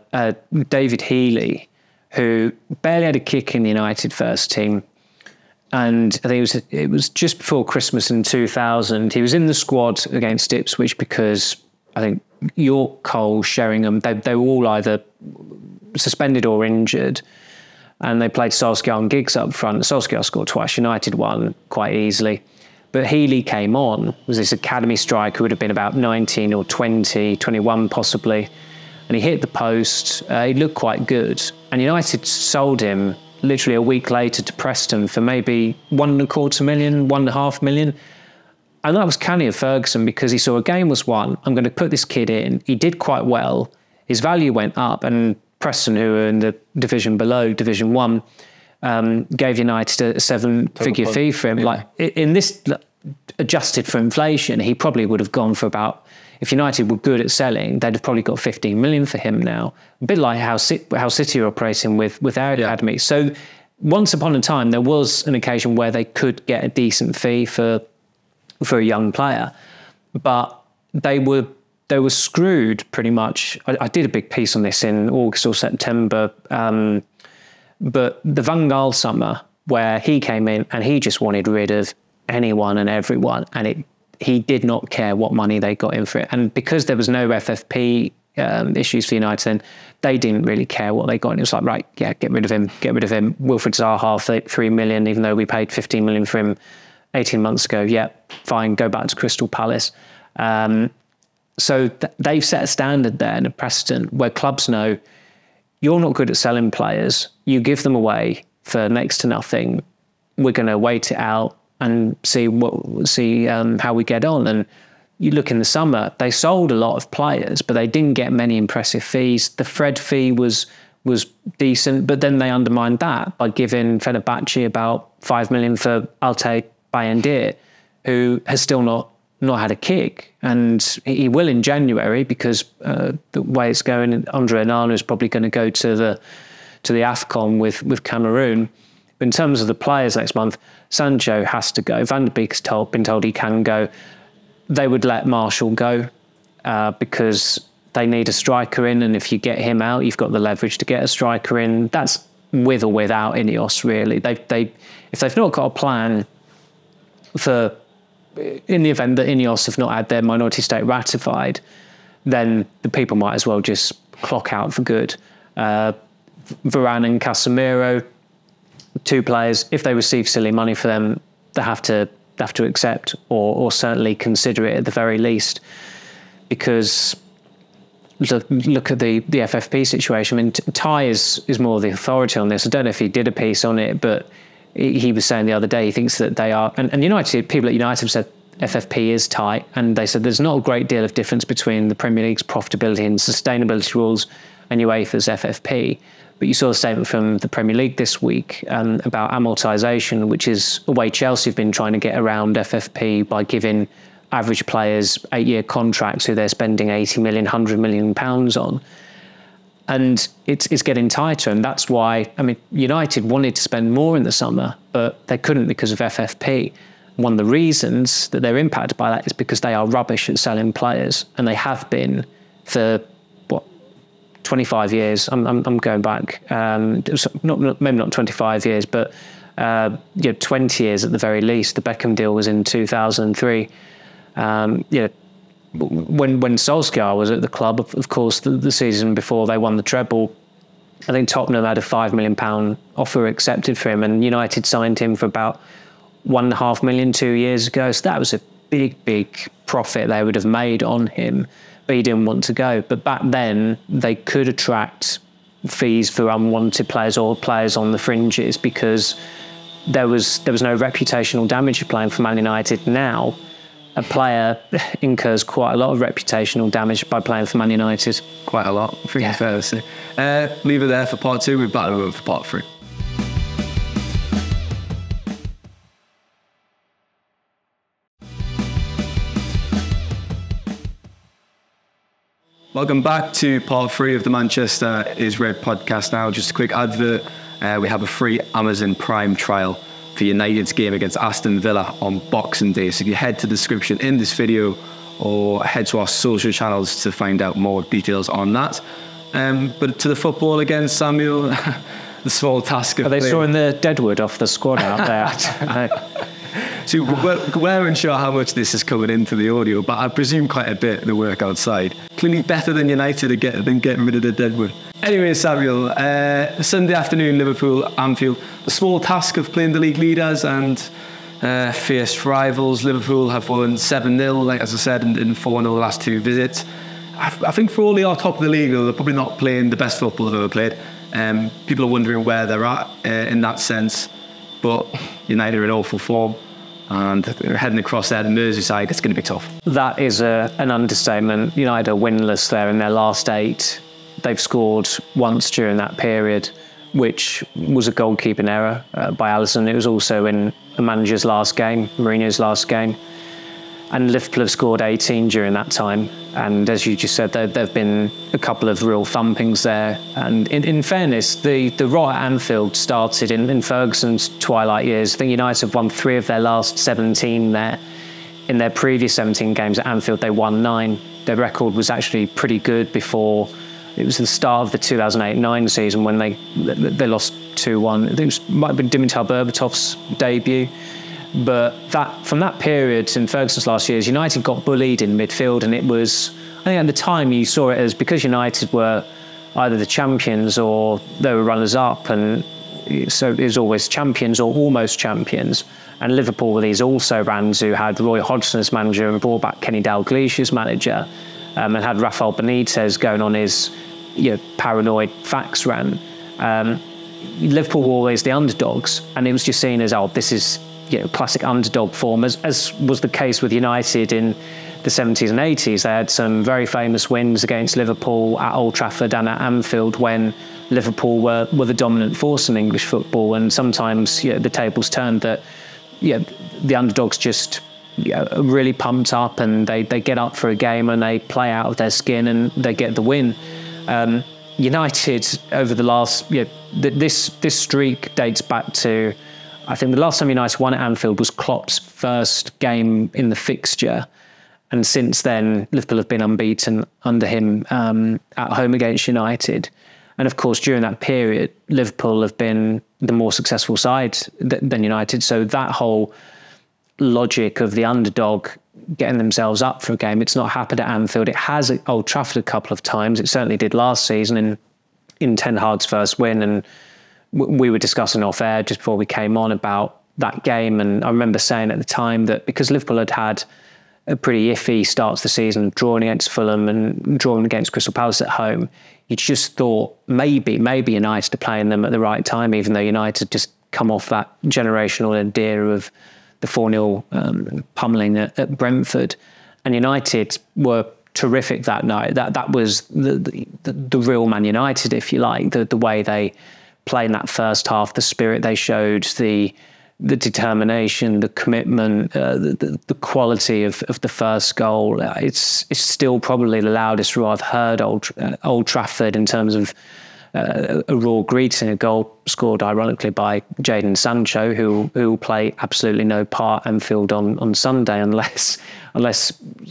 David Healy, who barely had a kick in the United first team. And I think it was just before Christmas in 2000. He was in the squad against Ipswich because I think York, Cole, Sheringham, they were all either suspended or injured. And they played Solskjaer and Giggs up front. Solskjaer scored twice. United won quite easily. But Healy came on, was this academy striker who would have been about 19 or 20, 21 possibly. And he hit the post. He looked quite good. And United sold him literally a week later to Preston for maybe 1.25 million, 1.5 million. And that was canny of Ferguson, because he saw a game was won. I'm going to put this kid in. He did quite well. His value went up. And Preston, who were in the division below, Division 1, gave United a 7-figure fee for him. Yeah. Like in this, adjusted for inflation, he probably would have gone for about, if United were good at selling, they'd have probably got 15 million for him now. A bit like how City are operating with their academy. So once upon a time, there was an occasion where they could get a decent fee for a young player, but they were screwed pretty much. I did a big piece on this in August or September, but the Van Gaal summer, where he came in and he just wanted rid of anyone and everyone, and he did not care what money they got in for it. And because there was no FFP issues for United, then they didn't really care what they got. And it was like, right, yeah, get rid of him. Wilfried Zaha, 3 million, even though we paid 15 million for him 18 months ago. Yeah, fine, go back to Crystal Palace. So they've set a standard there and a precedent where clubs know you're not good at selling players. You give them away for next to nothing. We're going to wait it out and see how we get on. And you look in the summer, they sold a lot of players, but they didn't get many impressive fees. The Fred fee was decent, but then they undermined that by giving Fenerbahce about 5 million for Altay Bayındır, who has still not had a kick, and he will in January, because the way it's going, Andre Onana is probably going to go to the AFCON with Cameroon. But in terms of the players next month, Sancho has to go. Van der Beek's been told he can go. They would let Marshall go because they need a striker in, and if you get him out, you've got the leverage to get a striker in. That's with or without Ineos, really. If they've not got a plan for, in the event that Ineos have not had their minority stake ratified, then the people might as well just clock out for good. Varane and Casemiro, 2 players, if they receive silly money for them, they have to accept or certainly consider it at the very least, because look at the FFP situation. I mean, Ty is more the authority on this. I don't know if he did a piece on it, but he was saying the other day he thinks that they are, and United, people at United have said FFP is tight, and they said there's not a great deal of difference between the Premier League's profitability and sustainability rules and UEFA's FFP. But you saw a statement from the Premier League this week about amortisation, which is a way Chelsea have been trying to get around FFP by giving average players 8-year contracts who they're spending 80 million, 100 million pounds on. And it's getting tighter, and that's why, I mean, United wanted to spend more in the summer, but they couldn't because of FFP. One of the reasons that they're impacted by that is because they are rubbish at selling players, and they have been for 25 years. I'm going back, maybe not 25 years, but 20 years at the very least. The Beckham deal was in 2003. When Solskjaer was at the club, of course, the season before they won the treble, I think Tottenham had a £5 million offer accepted for him, and United signed him for about £1.5 million 2 years ago. So that was a big profit they would have made on him, but he didn't want to go. But back then, they could attract fees for unwanted players or players on the fringes because there was no reputational damage of playing for Man United. Now, a player incurs quite a lot of reputational damage by playing for Man United.
Quite a lot, I think it's fair to say. Leave it there for part 2. We're back over for part 3. Welcome back to part 3 of the Manchester is Red podcast. Now, just a quick advert. We have a free Amazon Prime trial for United's game against Aston Villa on Boxing Day. So if you head to the description in this video or head to our social channels to find out more details on that. But to the football again, Samuel, the small task of...
Are they sawing the deadwood off the squad out there?
So we're unsure how much this is coming into the audio, but I presume quite a bit, the work outside. Clearly better than United than getting rid of the deadwood. Anyway, Samuel, Sunday afternoon, Liverpool, Anfield. The small task of playing the league leaders and fierce rivals. Liverpool have won 7-0, like as I said, and 4-0 the last 2 visits. I think for all they are top of the league, though, they're probably not playing the best football they've ever played. People are wondering where they're at in that sense. But United are in awful form, and they're heading across there to Merseyside. It's going to be tough.
That is an understatement. United are winless there in their last 8. They've scored once during that period, which was a goalkeeping error by Alisson. It was also in the manager's last game, Mourinho's last game. And Liverpool have scored 18 during that time. And as you just said, there have been a couple of real thumpings there. And in fairness, the rot at Anfield started in Ferguson's twilight years. I think United have won 3 of their last 17 there. In their previous 17 games at Anfield, they won 9. Their record was actually pretty good before. It was the start of the 2008-9 season when they lost 2-1. I think it might have been Dimitar Berbatov's debut. But from that period in Ferguson's last years, United got bullied in midfield, and it was, I think at the time you saw it as because United were either the champions or they were runners-up, and so it was always champions or almost champions. And Liverpool were these also-rans who had Roy Hodgson as manager and brought back Kenny Dalglish as manager, and had Rafael Benitez going on his paranoid fax rant. Liverpool were always the underdogs, and it was just seen as, this is classic underdog form, as was the case with United in the 70s and 80s. They had some very famous wins against Liverpool at Old Trafford and at Anfield when Liverpool were the dominant force in English football. And sometimes the tables turned that the underdogs just are really pumped up and they get up for a game and they play out of their skin and they get the win. United over the last this streak dates back to, I think the last time United won at Anfield was Klopp's first game in the fixture. And since then, Liverpool have been unbeaten under him at home against United. And of course, during that period, Liverpool have been the more successful side than United. So that whole logic of the underdog getting themselves up for a game, it's not happened at Anfield. It has at Old Trafford a couple of times. It certainly did last season in Ten Hag's first win. And we were discussing off air just before we came on about that game. And I remember saying at the time that because Liverpool had a pretty iffy start to the season, drawing against Fulham and drawing against Crystal Palace at home, you just thought maybe United are playing them at the right time, even though United just come off that generational idea of the 4-0 pummeling at Brentford. And United were terrific that night. That was the real Man United, if you like, the way they played in that first half, the spirit they showed, the determination, the commitment, the quality of the first goal. It's still probably the loudest roar I've heard Old Trafford in terms of a raw greeting, a goal scored ironically by Jadon Sancho, who will play absolutely no part at Anfield on Sunday unless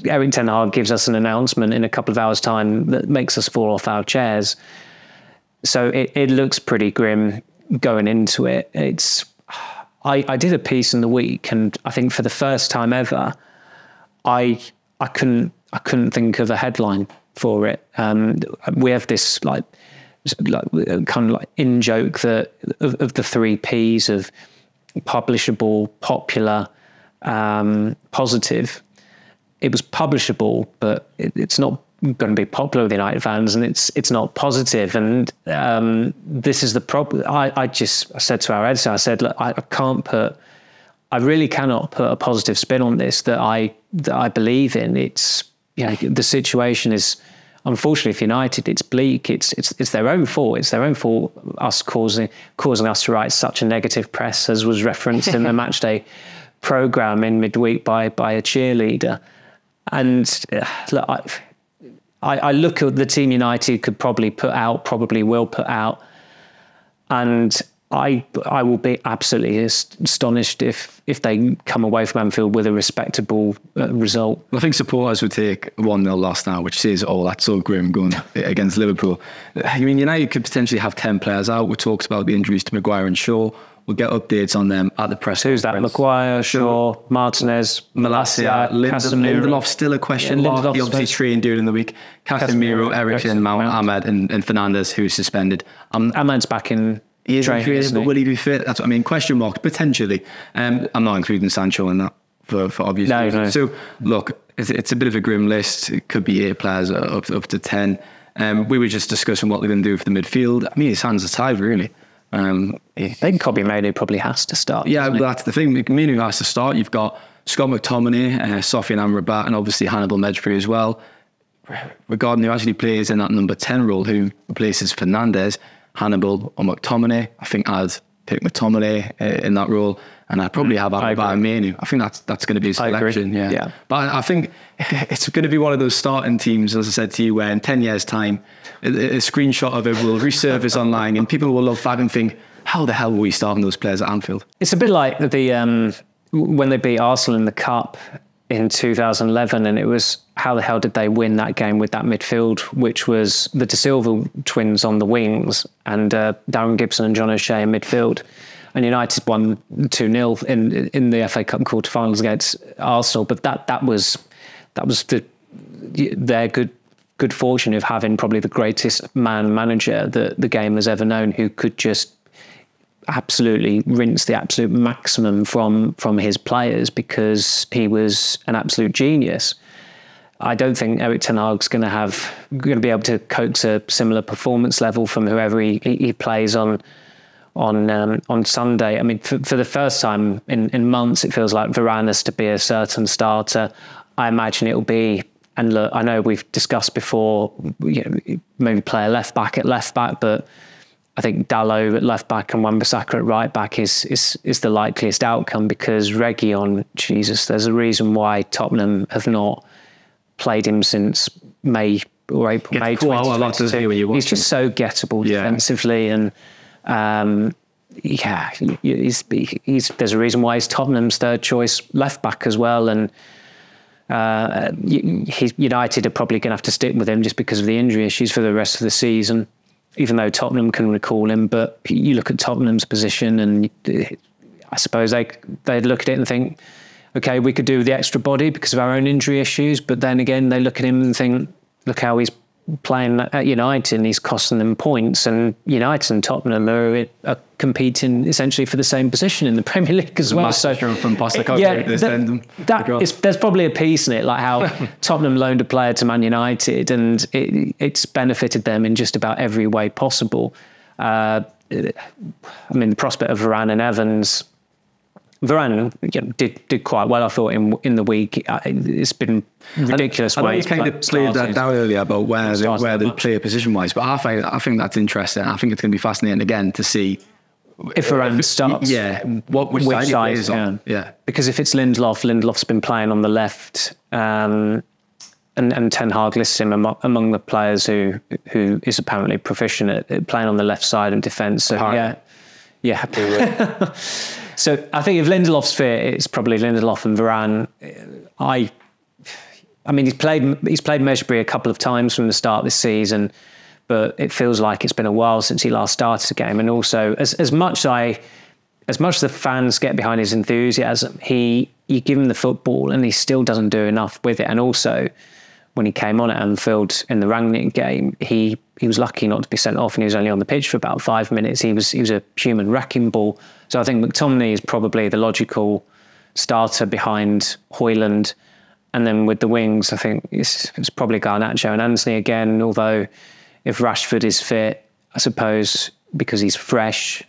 Erik ten Hag gives us an announcement in a couple of hours' time that makes us fall off our chairs. So it looks pretty grim going into it. I did a piece in the week, and I think for the first time ever, I couldn't think of a headline for it. We have this kind of in joke that of the 3 Ps of publishable, popular, positive. It was publishable, but it's not going to be popular with United fans, and it's not positive. And this is the problem. I said to our editor, I said, look, I really cannot put a positive spin on this that I believe in. It's the situation is, unfortunately for United, it's bleak. It's their own fault. It's their own fault, us causing us to write such a negative press, as was referenced in the Matchday programme in midweek by a cheerleader. And look, I look at the team United could probably will put out, and I will be absolutely astonished if they come away from Anfield with a respectable result.
I think supporters would take 1-0 loss now, which says, oh, that's so grim going against Liverpool. I mean, United could potentially have 10 players out. We talked about the injuries to Maguire and Shaw. We'll get updates on them at the press conference.
Who's that? Maguire, Shaw, Martinez,
Malacia, Lindelof still a question mark. He obviously trained during the week. Casemiro, Eriksen, Mount Ahmed and Fernandes, who's suspended.
Ahmed's back in
training, but will he be fit? That's what I mean. Question mark, potentially. I'm not including Sancho in that for obvious reasons. So, look, it's a bit of a grim list. It could be 8 players up to 10. We were just discussing what they're going to do for the midfield. I mean, his hands are tied, really.
I think Kobbie Mainoo probably has to start.
Yeah, that's the thing. Mainoo has to start. You've got Scott McTominay, Sofiane Amrabat, and obviously Hannibal Mejbri as well. Regarding who actually plays in that number 10 role, who replaces Fernandes, Hannibal or McTominay, I think I'd pick McTominay in that role, and I'd probably have Amrabat and Mainoo. I think that's going to be a selection. Yeah. But I think it's going to be one of those starting teams, as I said to you, where in 10 years' time, a screenshot of it will resurface online and people will look back and think, how the hell were we starting those players at Anfield?
It's a bit like when they beat Arsenal in the Cup in 2011, and it was, how the hell did they win that game with that midfield, which was the De Silva twins on the wings and Darren Gibson and John O'Shea in midfield. And United won 2-0 in the FA Cup quarterfinals against Arsenal. But that was their good fortune of having probably the greatest manager that the game has ever known, who could just absolutely rinse the absolute maximum from his players because he was an absolute genius. I don't think Erik ten Hag's going to be able to coax a similar performance level from whoever he plays on Sunday. I mean, for the first time in months, it feels like Varane has to be a certain starter. I imagine it'll be, and look, I know we've discussed before, maybe play a left back at left back, but I think Dalot at left back and Wan-Bissaka at right back is the likeliest outcome, because Reguilon, Jesus, there's a reason why Tottenham have not played him since May or April, May 2022. He's just so gettable defensively, and there's a reason why he's Tottenham's third choice left back as well, and United are probably going to have to stick with him just because of the injury issues for the rest of the season, even though Tottenham can recall him. But you look at Tottenham's position, and I suppose they'd look at it and think, okay, we could do with the extra body because of our own injury issues. But then again, they look at him and think, look how he's playing at United, and he's costing them points. And United and Tottenham are competing essentially for the same position in the Premier League as well. So
from
there's probably a piece in it, like how Tottenham loaned a player to Man United, and it's benefited them in just about every way possible. I mean, the prospect of Varane and Evans. Varane did quite well, I thought, in the week. It's been ridiculous.
I know you kind of played that down earlier about where the player position wise, but I think that's interesting. I think it's going to be fascinating again to see
if Varane starts.
Yeah, which side he plays on. Yeah,
because if it's Lindelof's been playing on the left, and Ten Hag lists him among the players who is apparently proficient at playing on the left side of defence. So happy with. So I think if Lindelof's fit, it's probably Lindelof and Varane. I mean, he's played Mejbri a couple of times from the start this season, but it feels like it's been a while since he last started a game. And also, as much as the fans get behind his enthusiasm, you give him the football and he still doesn't do enough with it. And also, when he came on at Anfield in the Rangnick game, he was lucky not to be sent off, and he was only on the pitch for about 5 minutes. He was a human wrecking ball. So I think McTominay is probably the logical starter behind Højlund. And then with the wings, I think it's probably Garnacho and Anthony again, although if Rashford is fit, I suppose, because he's fresh,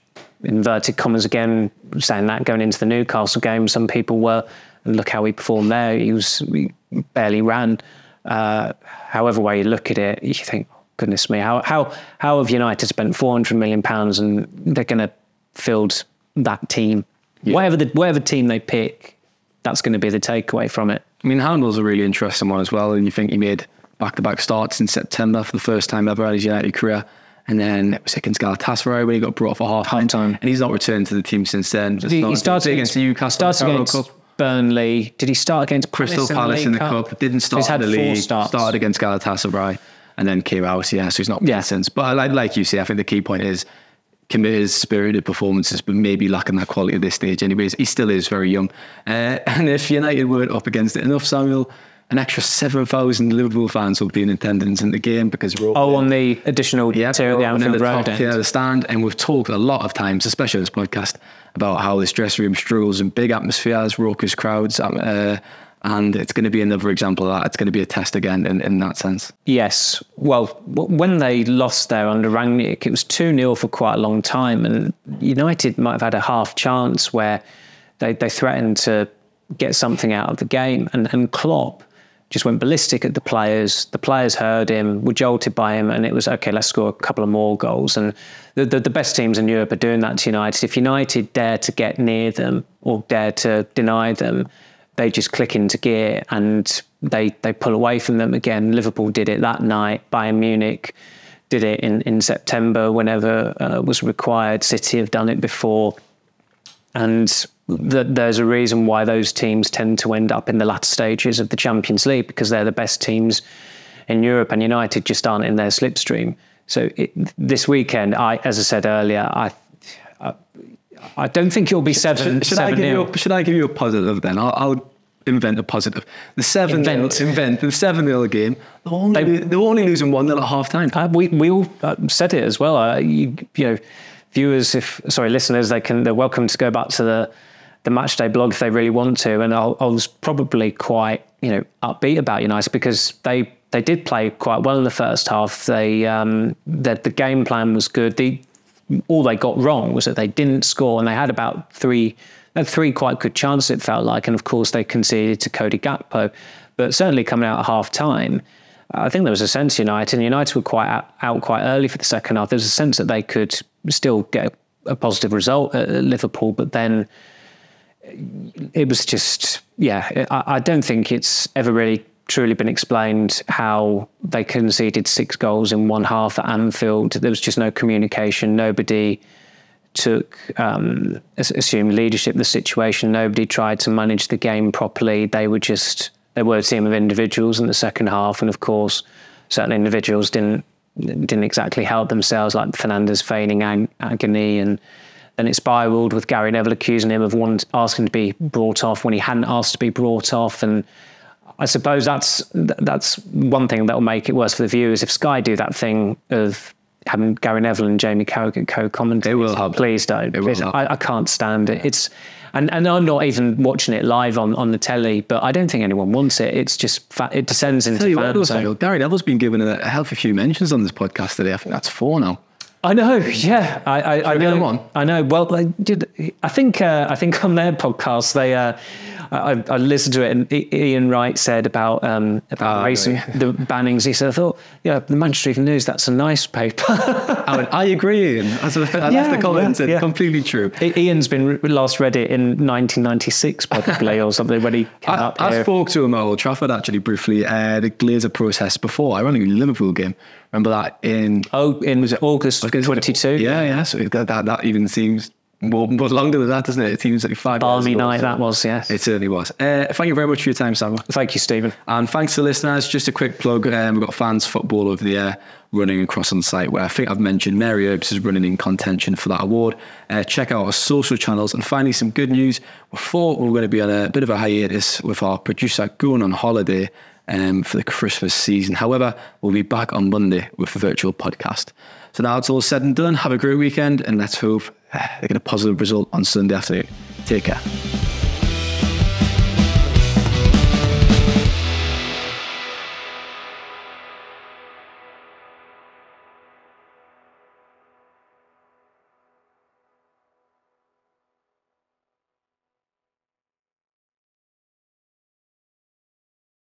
inverted commas again, saying that going into the Newcastle game, some people were, and look how he performed there. He barely ran. However way you look at it, you think, goodness me, how have United spent £400 million and they're going to field that team? Yeah. Whatever team they pick, that's going to be the takeaway from it.
I mean, Handel's a really interesting one as well, and you think he made back-to-back starts in September for the first time ever in his United career, and then it was against Galatasaray when he got brought for half-time, and he's not returned to the team since then.
He started against Newcastle, against Burnley. Did he start against
Crystal Palace in the Cup? Didn't start in the league. Started against Galatasaray and then came out. So he's not played since. But like you say, I think the key point is committed, spirited performances, but maybe lacking that quality at this stage. Anyways, he still is very young. And if United weren't up against it enough, Samuel, an extra 7,000 Liverpool fans will be in attendance in the game because we're all
on the additional tier of the Anfield Road
end. The stand, and we've talked a lot of times, especially on this podcast, about how this dressing room struggles in big atmospheres, raucous crowds, and it's going to be another example of that. It's going to be a test again in that sense.
Yes. Well, when they lost there under Rangnick, it was 2-0 for quite a long time, and United might have had a half chance where they threatened to get something out of the game, and Klopp just went ballistic at the players. The players heard him, were jolted by him, and it was, okay, let's score a couple of more goals. And the best teams in Europe are doing that to United. If United dare to get near them or dare to deny them, they just click into gear and they pull away from them again. Liverpool did it that night. Bayern Munich did it in September whenever was required. City have done it before. And there's a reason why those teams tend to end up in the latter stages of the Champions League, because they're the best teams in Europe, and United just aren't in their slipstream. So this weekend, as I said earlier, I don't think it'll be 7-0.
Should I give you a positive then? I'll invent a positive. The 7-0 game. They're only losing 1-0 at half time.
We all said it as well. Viewers, listeners, they're welcome to go back to the Matchday blog if they really want to. And I was probably quite upbeat about United because they did play quite well in the first half. The game plan was good. All they got wrong was that they didn't score, and they had about three quite good chances, it felt like, and of course they conceded to Cody Gakpo. But certainly coming out at half time, I think there was a sense United were out quite early for the second half. There's a sense that they could still get a positive result at Liverpool, but then it was just, I don't think it's ever really truly been explained how they conceded 6 goals in one half at Anfield. There was just no communication. Nobody took assumed leadership of the situation. Nobody tried to manage the game properly. They were a team of individuals in the second half, and of course, certain individuals didn't exactly help themselves, like Fernandes feigning agony, and then it spiralled with Gary Neville accusing him of asking to be brought off when he hadn't asked to be brought off. And I suppose that's one thing that will make it worse for the viewers. If Sky do that thing of having Gary Neville and Jamie Carragher co-commentate,
it will happen.
Please don't. I can't stand it. And I'm not even watching it live on the telly, but I don't think anyone wants it. It's just it descends into fan zone.
Gary Neville's been given a healthy few mentions on this podcast today. I think that's 4 now.
I know, yeah. I know.
Him on?
I know. Well, I think on their podcast I listened to it, and Ian Wright said about racing, the bannings. He said, I thought, the Manchester Evening News, that's a nice paper.
I agree, Ian. I left the comment and said, completely true.
Ian's been last read it in 1996, probably, or something, when he came up here.
I spoke to him at Old Trafford, actually, briefly, the Glazer protest before, ironically, the Liverpool game. Remember that was it
August 22?
Yeah. So that even seems more longer than that, doesn't it? It seems like 5 years ago.
Balmy night that was, yes.
It certainly was. Thank you very much for your time, Samuel.
Thank you, Stephen.
And thanks to listeners. Just a quick plug. We've got Fans Football over the air running across on the site, where I think I've mentioned Mary Earps is running in contention for that award. Check out our social channels. And finally, some good news. We're going to be on a bit of a hiatus with our producer going on holiday for the Christmas season. However, we'll be back on Monday with a virtual podcast. So now it's all said and done. Have a great weekend, and let's hope they get a positive result on Sunday afternoon. Take care.